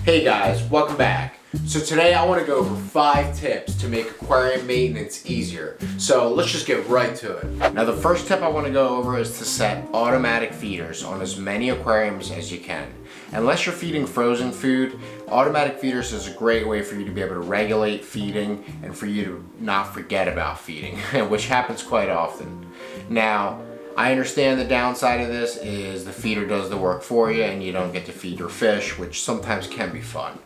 Hey guys, welcome back. So today I want to go over 5 tips to make aquarium maintenance easier. So let's just get right to it. Now the first tip I want to go over is to set automatic feeders on as many aquariums as you can. Unless you're feeding frozen food, automatic feeders is a great way for you to be able to regulate feeding and for you to not forget about feeding, which happens quite often. Now, I understand the downside of this is the feeder does the work for you and you don't get to feed your fish, which sometimes can be fun.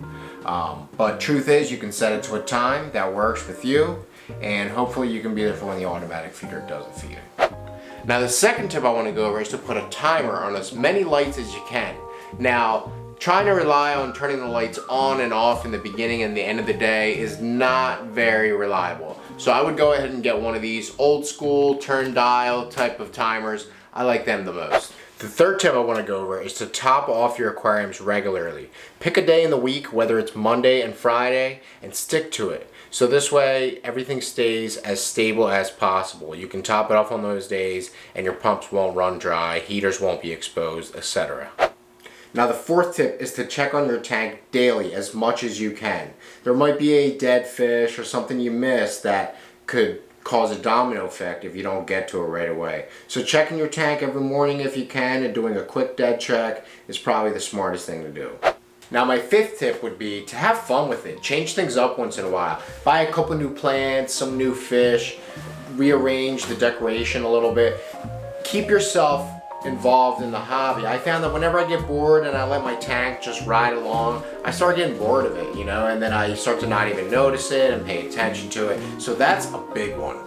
But truth is, you can set it to a time that works with you, and hopefully you can be there for when the automatic feeder does the feeding. Now the second tip I want to go over is to put a timer on as many lights as you can. Now, trying to rely on turning the lights on and off in the beginning and the end of the day is not very reliable. So I would go ahead and get one of these old school turn dial type of timers. I like them the most. The third tip I want to go over is to top off your aquariums regularly. Pick a day in the week, whether it's Monday and Friday, and stick to it. So this way everything stays as stable as possible. You can top it off on those days and your pumps won't run dry, heaters won't be exposed, etc. Now the fourth tip is to check on your tank daily as much as you can. There might be a dead fish or something you missed that could cause a domino effect if you don't get to it right away. So checking your tank every morning if you can and doing a quick dead check is probably the smartest thing to do. Now my fifth tip would be to have fun with it. Change things up once in a while. Buy a couple new plants, some new fish, rearrange the decoration a little bit. Keep yourself involved in the hobby. I found that whenever I get bored and I let my tank just ride along, I start getting bored of it, and then I start to not even notice it and pay attention to it. So that's a big one.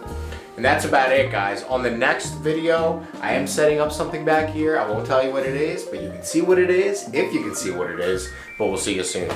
And that's about it, guys. On the next video, I am setting up something back here. I won't tell you what it is, but you can see what it is, if you can see what it is, but we'll see you soon.